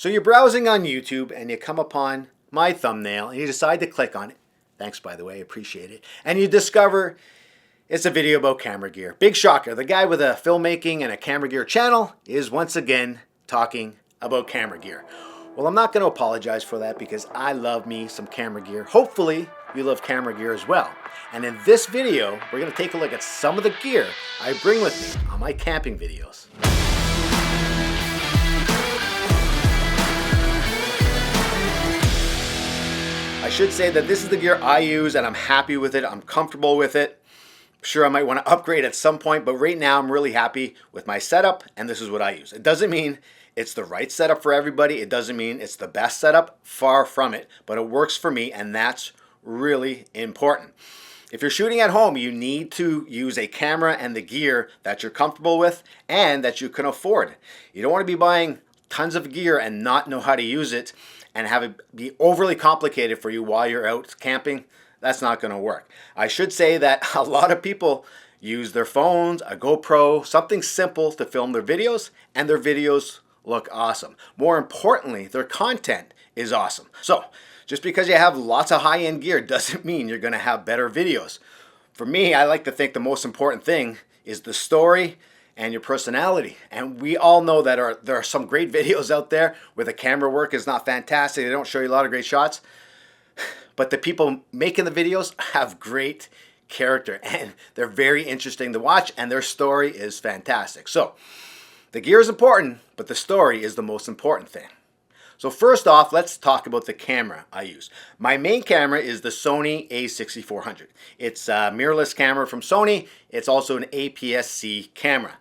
So you're browsing on YouTube and you come upon my thumbnail and you decide to click on it. Thanks, by the way, appreciate it. And you discover it's a video about camera gear. Big shocker, the guy with a filmmaking and a camera gear channel is once again talking about camera gear. Well, I'm not going to apologize for that because I love me some camera gear. Hopefully, you love camera gear as well. And in this video, we're going to take a look at some of the gear I bring with me on my camping videos. I should say that this is the gear I use and I'm happy with it. I'm comfortable with it. Sure, I might want to upgrade at some point, but right now I'm really happy with my setup and this is what I use. It doesn't mean it's the right setup for everybody. It doesn't mean it's the best setup. Far from it, but it works for me and that's really important. If you're shooting at home, you need to use a camera and the gear that you're comfortable with and that you can afford. You don't want to be buying tons of gear and not know how to use it and have it be overly complicated for you while you're out camping. That's not going to work. I should say that a lot of people use their phones, a GoPro, something simple to film their videos, and their videos look awesome. More importantly, their content is awesome. So, just because you have lots of high-end gear doesn't mean you're going to have better videos. For me, I like to think the most important thing is the story and your personality. And we all know that there are some great videos out there where the camera work is not fantastic. They don't show you a lot of great shots. But the people making the videos have great character and they're very interesting to watch and their story is fantastic. So the gear is important, but the story is the most important thing. So first off, let's talk about the camera I use. My main camera is the Sony a6400. It's a mirrorless camera from Sony. It's also an APS-C camera.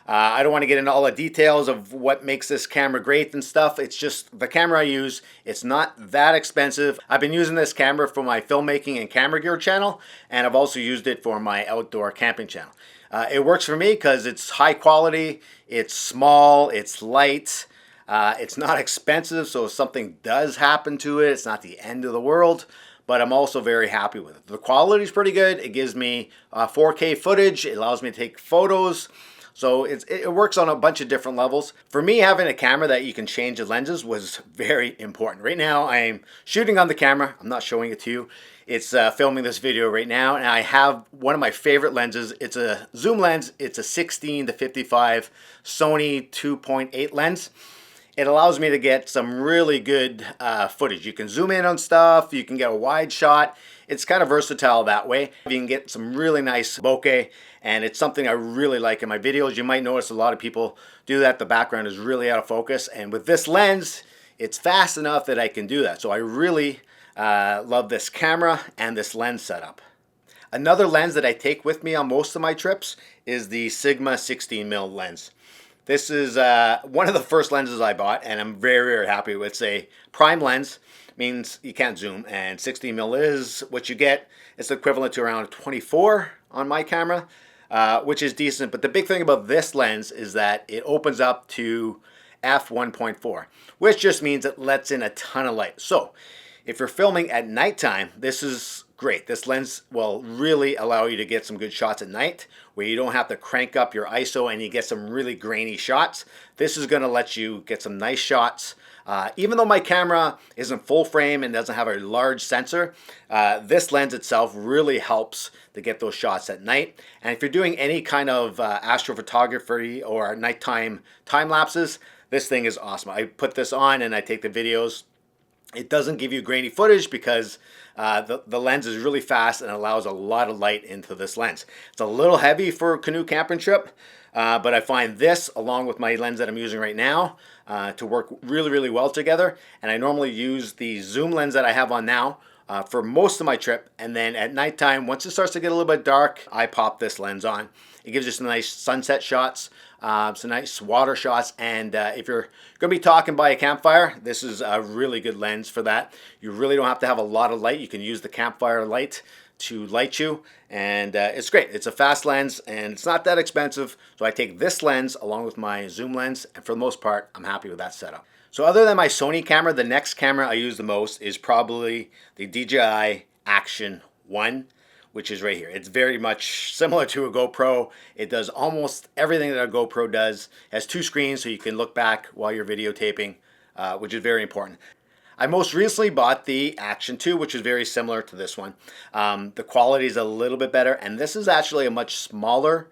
I don't want to get into all the details of what makes this camera great and stuff. It's just the camera I use. It's not that expensive. I've been using this camera for my filmmaking and camera gear channel, and I've also used it for my outdoor camping channel. It works for me because it's high quality, it's small, it's light. It's not expensive, so if something does happen to it, it's not the end of the world, but I'm also very happy with it. The quality is pretty good. It gives me 4K footage. It allows me to take photos. So it works on a bunch of different levels. For me, having a camera that you can change the lenses was very important. Right now, I'm shooting on the camera. I'm not showing it to you. It's filming this video right now, and I have one of my favorite lenses. It's a zoom lens. It's a 16 to 55 Sony 2.8 lens. It allows me to get some really good footage. You can zoom in on stuff, you can get a wide shot. It's kind of versatile that way. You can get some really nice bokeh, and it's something I really like in my videos. You might notice a lot of people do that. The background is really out of focus, and with this lens, it's fast enough that I can do that. So I really love this camera and this lens setup. Another lens that I take with me on most of my trips is the Sigma 16mm lens. This is one of the first lenses I bought, and I'm very, very happy with. It's a prime lens, means you can't zoom, and 16mm is what you get. It's equivalent to around 24 on my camera, which is decent. But the big thing about this lens is that it opens up to f1.4, which just means it lets in a ton of light. So if you're filming at nighttime, this is great. This lens will really allow you to get some good shots at night where you don't have to crank up your ISO and you get some really grainy shots. This is going to let you get some nice shots. Even though my camera isn't full frame and doesn't have a large sensor, this lens itself really helps to get those shots at night. And if you're doing any kind of astrophotography or nighttime time lapses, this thing is awesome. I put this on and I take the videos. It doesn't give you grainy footage because the lens is really fast and allows a lot of light into this lens. It's a little heavy for a canoe camping trip, but I find this, along with my lens that I'm using right now, to work really, really well together. And I normally use the zoom lens that I have on now for most of my trip. And then at nighttime, once it starts to get a little bit dark, I pop this lens on. It gives you some nice sunset shots, some nice water shots, and if you're going to be talking by a campfire, this is a really good lens for that. You really don't have to have a lot of light. You can use the campfire light to light you, and it's great. It's a fast lens, and it's not that expensive, so I take this lens along with my zoom lens, and for the most part, I'm happy with that setup. So other than my Sony camera, the next camera I use the most is probably the DJI Action 1. Which is right here. It's very much similar to a GoPro. It does almost everything that a GoPro does. It has two screens so you can look back while you're videotaping. which is very important. I most recently bought the Action 2, which is very similar to this one. The quality is a little bit better, and this is actually a much smaller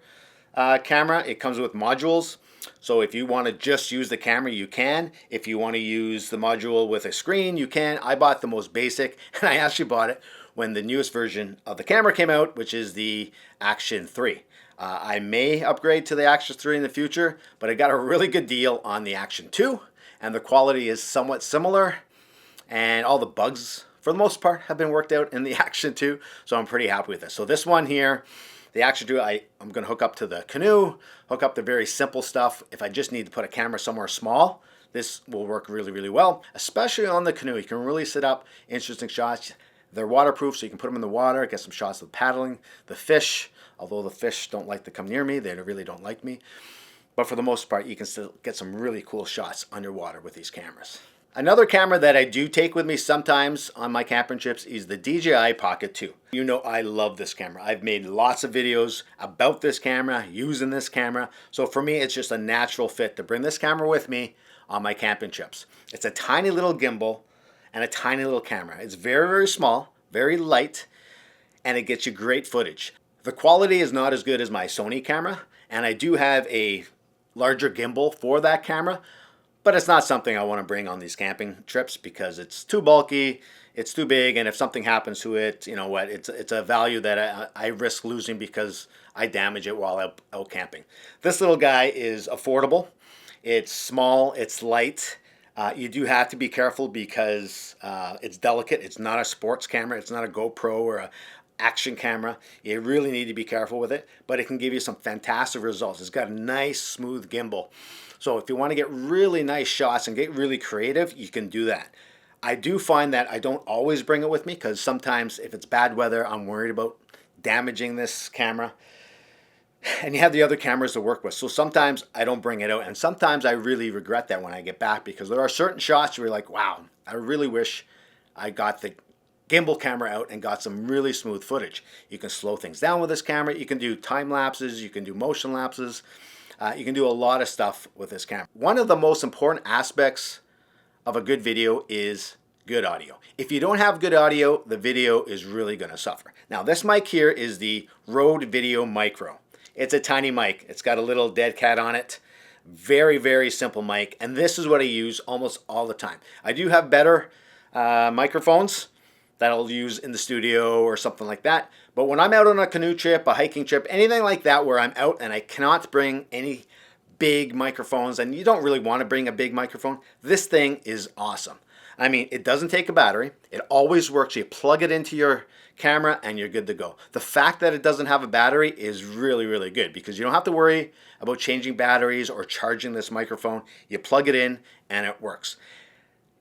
camera. It comes with modules, so if you want to just use the camera, you can. If you want to use the module with a screen, you can. I bought the most basic, and I actually bought it when the newest version of the camera came out, which is the Action 3. I may upgrade to the Action 3 in the future, but I got a really good deal on the Action 2, and the quality is somewhat similar, and all the bugs, for the most part, have been worked out in the Action 2, so I'm pretty happy with this. So this one here, the Action 2, I'm going to hook up to the Canoe, hook up the very simple stuff. If I just need to put a camera somewhere small, this will work really, really well, especially on the Canoe. You can really set up interesting shots. They're waterproof, so you can put them in the water, get some shots of paddling. The fish, although the fish don't like to come near me, they really don't like me. But for the most part, you can still get some really cool shots underwater with these cameras. Another camera that I do take with me sometimes on my camping trips is the DJI Pocket 2. You know I love this camera. I've made lots of videos about this camera, using this camera. So for me, it's just a natural fit to bring this camera with me on my camping trips. It's a tiny little gimbal and a tiny little camera. It's very, very small, very light, and it gets you great footage. The quality is not as good as my Sony camera, and I do have a larger gimbal for that camera, but it's not something I want to bring on these camping trips because it's too bulky, it's too big, and if something happens to it, you know what, it's a value that I risk losing because I damage it while out camping. This little guy is affordable. It's small, it's light. You do have to be careful because it's delicate. It's not a sports camera. It's not a GoPro or a action camera. You really need to be careful with it, but it can give you some fantastic results. It's got a nice smooth gimbal. So if you want to get really nice shots and get really creative, you can do that. I do find that I don't always bring it with me because sometimes if it's bad weather, I'm worried about damaging this camera. And you have the other cameras to work with. So sometimes I don't bring it out, and sometimes I really regret that when I get back because there are certain shots where you're like, wow, I really wish I got the gimbal camera out and got some really smooth footage. You can slow things down with this camera. You can do time lapses. You can do motion lapses. You can do a lot of stuff with this camera. One of the most important aspects of a good video is good audio. If you don't have good audio, the video is really going to suffer. Now this mic here is the Rode Video Micro. It's a tiny mic. It's got a little dead cat on it. Very, very simple mic. And this is what I use almost all the time. I do have better microphones that I'll use in the studio or something like that. But when I'm out on a canoe trip, a hiking trip, anything like that where I'm out and I cannot bring any big microphones, and you don't really want to bring a big microphone, this thing is awesome. I mean, it doesn't take a battery. It always works. You plug it into your camera and you're good to go. The fact that it doesn't have a battery is really, really good because you don't have to worry about changing batteries or charging this microphone. You plug it in and it works.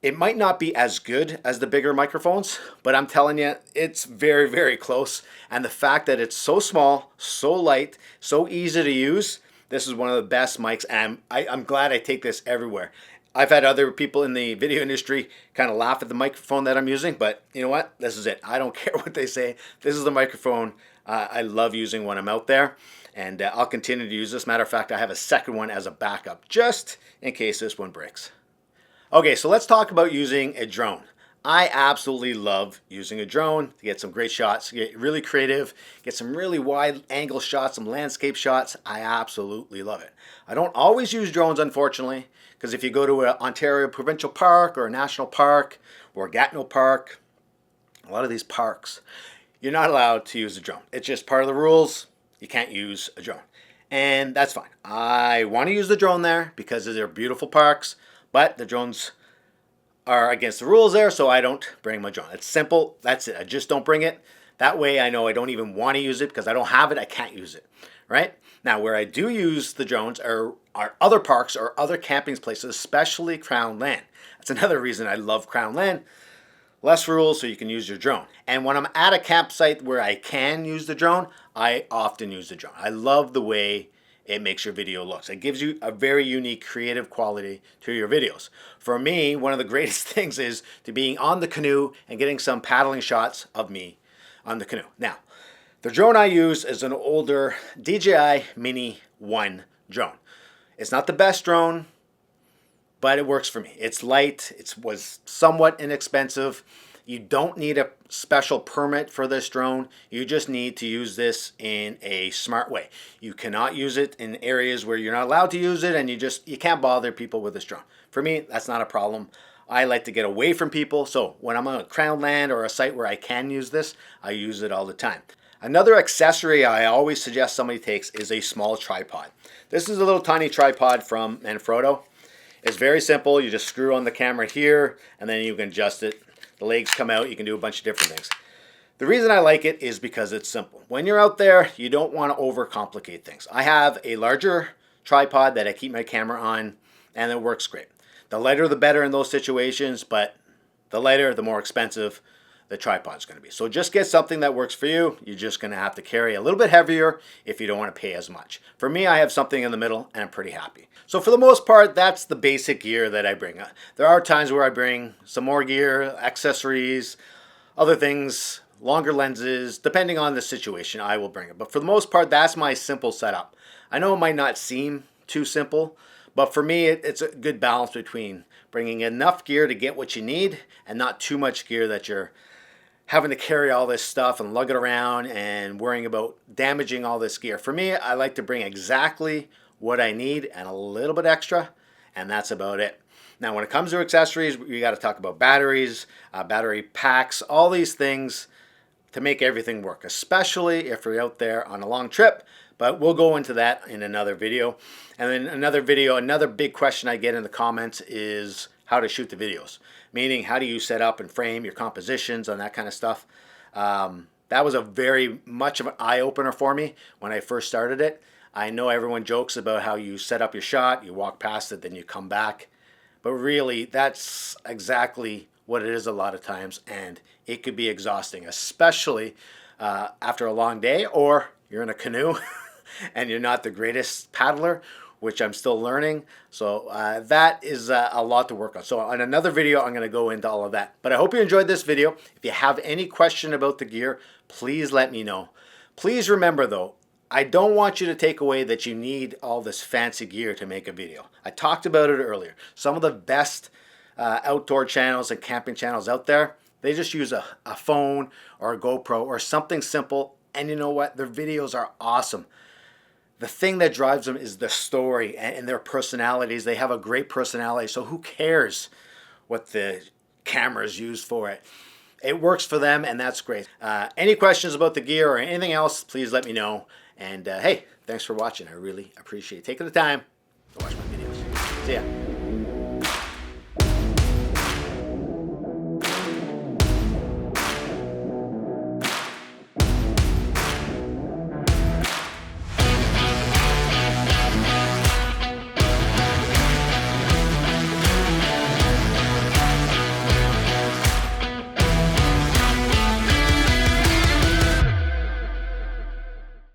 It might not be as good as the bigger microphones, but I'm telling you, it's very, very close. And the fact that it's so small, so light, so easy to use, this is one of the best mics, and I'm glad I take this everywhere. I've had other people in the video industry kind of laugh at the microphone that I'm using, but you know what? This is it. I don't care what they say. This is the microphone I love using when I'm out there, and I'll continue to use this. Matter of fact, I have a second one as a backup, just in case this one breaks. Okay, so let's talk about using a drone. I absolutely love using a drone to get some great shots, get really creative, get some really wide angle shots, some landscape shots. I absolutely love it. I don't always use drones, unfortunately, because if you go to an Ontario Provincial Park or a National Park or Gatineau Park, a lot of these parks, you're not allowed to use a drone. It's just part of the rules. You can't use a drone. And that's fine. I want to use the drone there because they're beautiful parks, but the drones are against the rules there, so I don't bring my drone. It's simple. That's it. I just don't bring it. That way I know I don't even want to use it because I don't have it. I can't use it, right? Now, where I do use the drones are other parks or other camping places, especially Crown Land. That's another reason I love Crown Land. Less rules so you can use your drone. And when I'm at a campsite where I can use the drone, I often use the drone. I love the way it makes your video looks. It gives you a very unique creative quality to your videos. For me, one of the greatest things is to being on the canoe and getting some paddling shots of me on the canoe. Now, the drone I use is an older DJI Mini 1 drone. It's not the best drone, but it works for me. It's light. It was somewhat inexpensive. You don't need a special permit for this drone. You just need to use this in a smart way. You cannot use it in areas where you're not allowed to use it, and you can't bother people with this drone. For me, that's not a problem. I like to get away from people, so when I'm on a crown land or a site where I can use this, I use it all the time. Another accessory I always suggest somebody takes is a small tripod. This is a little tiny tripod from Manfrotto. It's very simple. You just screw on the camera here, and then you can adjust it. The legs come out. You can do a bunch of different things. The reason I like it is because it's simple. When you're out there, you don't want to overcomplicate things. I have a larger tripod that I keep my camera on, and it works great. The lighter the better in those situations, but the lighter, the more expensive the tripod's going to be. So just get something that works for you. You're just going to have to carry a little bit heavier if you don't want to pay as much. For me, I have something in the middle, and I'm pretty happy. So for the most part, that's the basic gear that I bring. There are times where I bring some more gear, accessories, other things, longer lenses. Depending on the situation, I will bring it. But for the most part, that's my simple setup. I know it might not seem too simple, but for me, it's a good balance between bringing enough gear to get what you need and not too much gear that you're having to carry all this stuff and lug it around and worrying about damaging all this gear. For me, I like to bring exactly what I need and a little bit extra, and that's about it. Now, when it comes to accessories, we got to talk about batteries, battery packs, all these things to make everything work, especially if you're out there on a long trip. But we'll go into that in another video. And then another big question I get in the comments is how to shoot the videos. Meaning, how do you set up and frame your compositions and that kind of stuff. That was a very much of an eye-opener for me when I first started it. I know everyone jokes about how you set up your shot, you walk past it, then you come back. But really, that's exactly what it is a lot of times, and it could be exhausting, especially after a long day, or you're in a canoe and you're not the greatest paddler, which I'm still learning. So that is a lot to work on. So on another video, I'm going to go into all of that. But I hope you enjoyed this video. If you have any question about the gear, please let me know. Please remember, though, I don't want you to take away that you need all this fancy gear to make a video. I talked about it earlier. Some of the best outdoor channels and camping channels out there, they just use a phone or a GoPro or something simple. And you know what? Their videos are awesome. The thing that drives them is the story and their personalities. They have a great personality, so who cares what the camera is used for it? It works for them, and that's great. Any questions about the gear or anything else, please let me know. And hey, thanks for watching. I really appreciate taking the time to watch my videos. See ya.